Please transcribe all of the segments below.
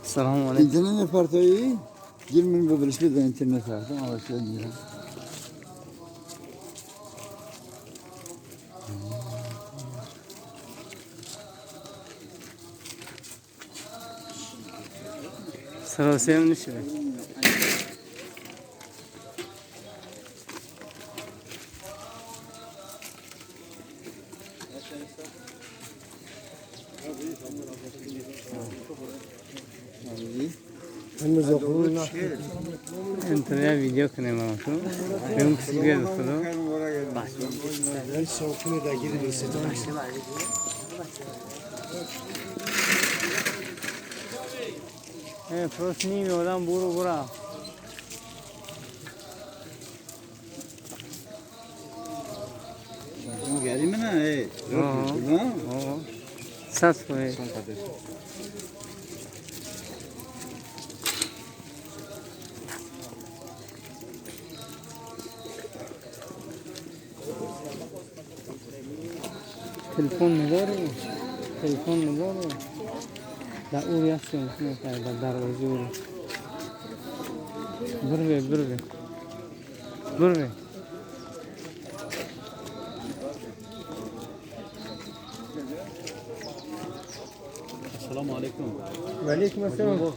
السلام عليكم. İnternet partayı 20 bin bölüş bir de internet vardı. Ağaçlar diyorum. Sırası yemin işi. انترنت ویدیو کنیم تو فیلم کسی بیاد خدا پروس نیمی آدم برو Geldi mi ne? ساس کوی تلفن نداره تلفن نداره در اوری هستیم در دروازه اوری بروی السلام عليكم. وعلیکم السلام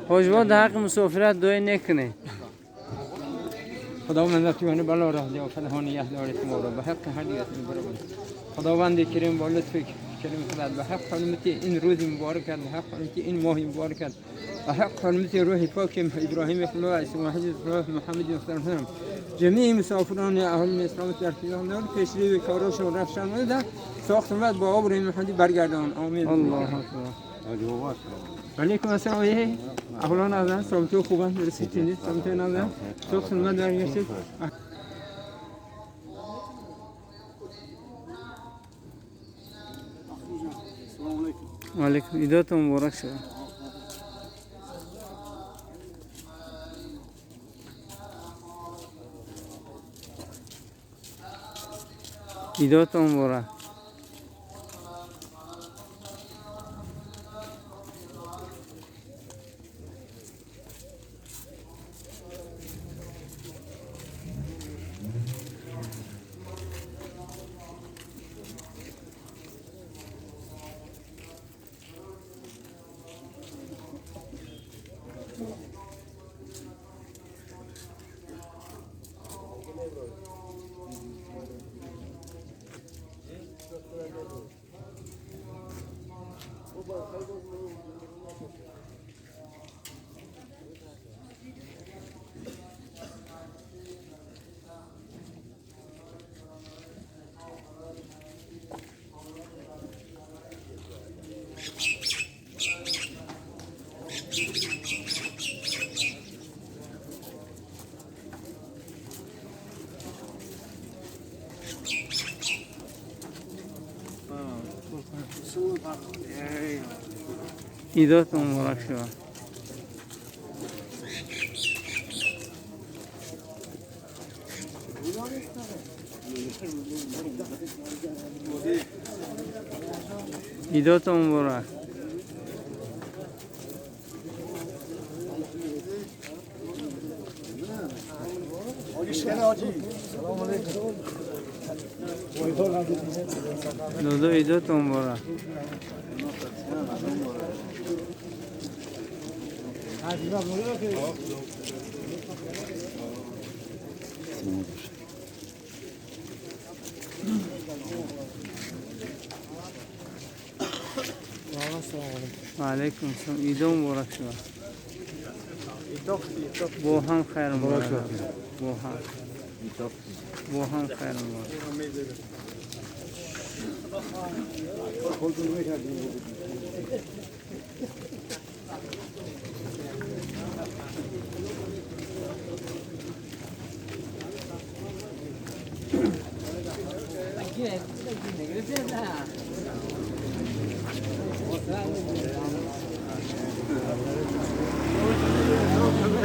حجبا ده حق مسافرت دوی نکنه خداوند توی بلا راه ده و فلهانی یهدارت ما را به حق هدیت میبرم خداوند کریم با لطف کریم خداد به حق حرمت این روز مبارک به حق حرمت این ماه مبارک به حق حرمت روح پاک ابراهیم خدا اسماعیل خدا محمد صلی الله علیه و جمیع مسافران اهل اسلام در پیران پیشری و کارشون رفتن و ساختمت با آب روی محمدی برگردان آمین الله اکبر وعلیکم السلام اهلان از سلامتی خوبان رسیدید سلامتی نازم ساختمت برگشتید وعلیکم ایداتون مبارک شد ایداتون مبارک ایداتون مبارک شد ایداتون مبارک دو ایداتون مبارک وعلیکم السلام ایدو مبارک شد با هم خیر مبارک با هم خیر مبارک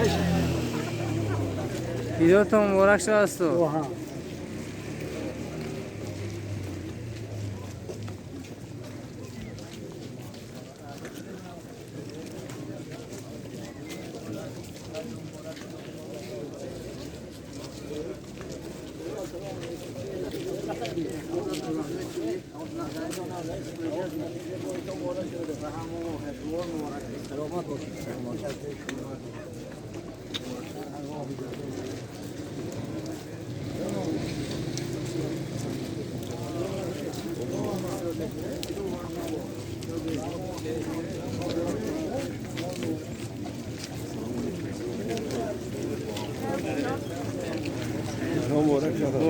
Gracias. ایدات مبارک شد است تو. او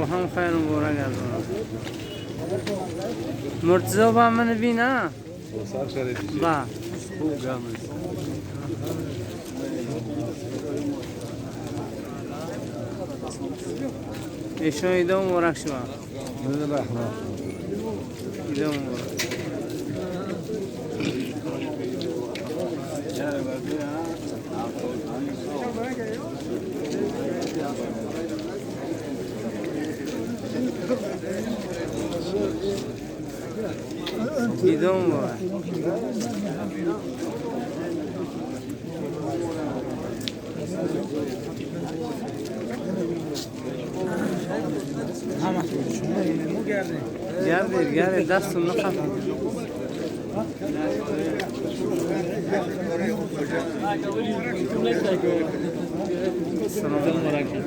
هم خیر مبارک است. مرتضی با من بینا. با. خوب گامه. ایشون ایدام مبارک شما. ایدام مبارک. ایدام مبارک. گرده دستون نخواهد سلام علیکم.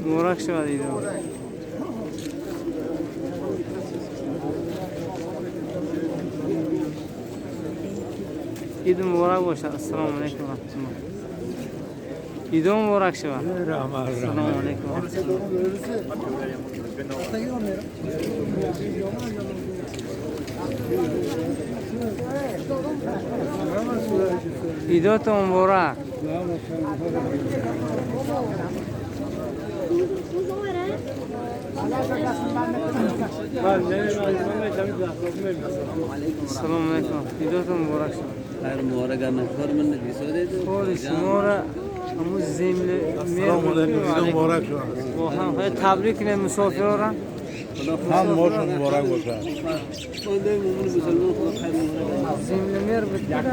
مبارک شما دیدم. عید مبارک باشد. السلام علیکم و رحمت الله. عید مبارک شما. السلام علیکم و رحمت الله. عیدات مبارک. السلام علیکم. عیدات مبارک شما. خیر مبارک نفر من نگیسوده تو. خود شما را همون زمین السلام علیکم. مبارک شما. و هم خیلی تبریک کنیم مسافر را. هم ماشون مبارک باشد. زمین میر بودن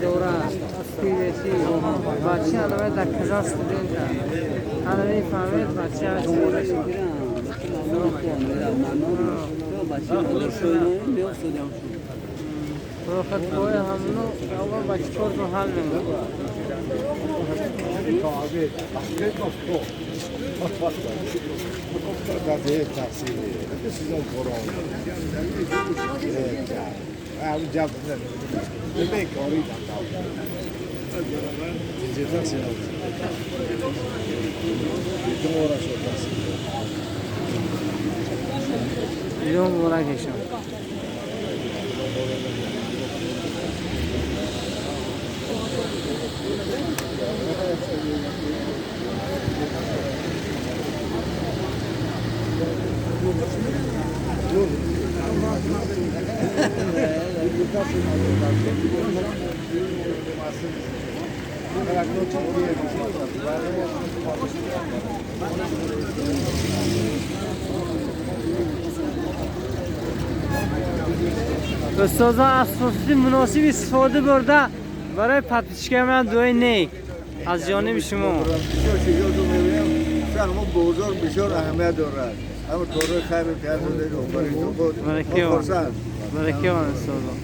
دوره پیشی بچه علوه در کجا استودنت علوه فهمید بچه استودنت رو خد بای همونو اول بچه کرد رو حل نمید قضیه تحصیلی بسیار قرآن همون جب نمید کاری اینجا تحصیل ایدون مبارکشون استادان از فرصت مناسب استفاده برده برای پتیشکه من دوی نیک از جانب شما ما بازار بسیار اهمیت دارد اما طور خیر کرده رو برای تو بود برکه آن استادان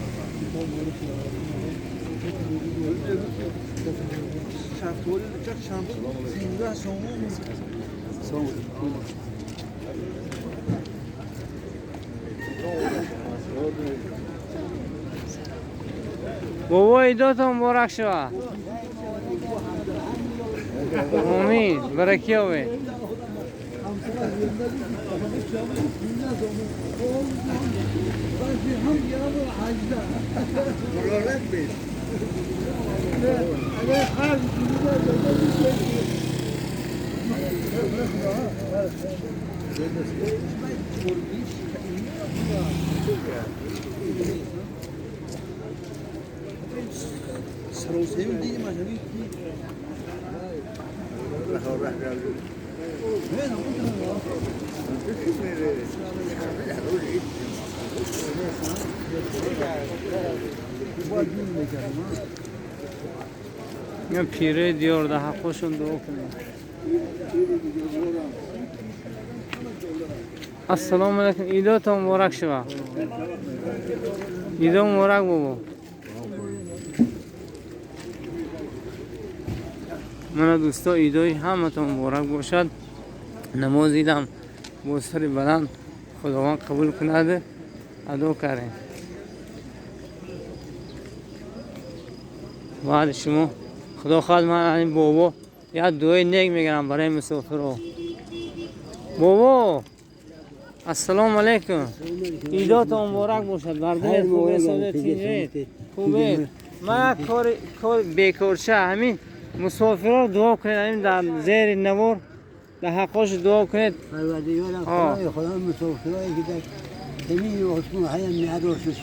بابا ایدات مبارک شود آمین برکه آوه مرارت بید یا پیره دیار ده حقشون دعا کنم. السلام علیکم. ایداتون مبارک شوه. ایدو مبارک بابا. من دوستا ایدای همتون مبارک باشد. نماز ایدم با سر بلند خداوند قبول کنه ادا کردیم. بعد شما خدا خواهد من این بابا یا دعای نیک میگیرم برای مسافرها. بابا السلام علیکم. ایداتون مبارک باشد. برده خوبه ساده تیجه خوبه. من کار بیکارشه همین مسافرها دعا کنید. همین در زیر نوار در حقاش دعا کنید. پروردگارم خدای خدا مسافرایی که در زمین عثمان حیم نداشت برای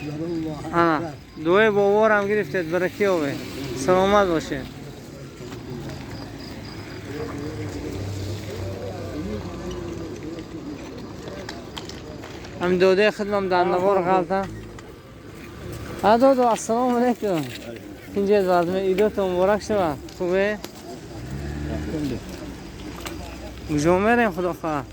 الله. دعای بابا هم گرفتید برکی آوه. سلامت باشه. هم دوده خدمم در نوار غلطه. دادو السلام علیکم. اینجا بردم ایداتون مبارک شوه. خوبه؟ گجا میریم خدا خواه.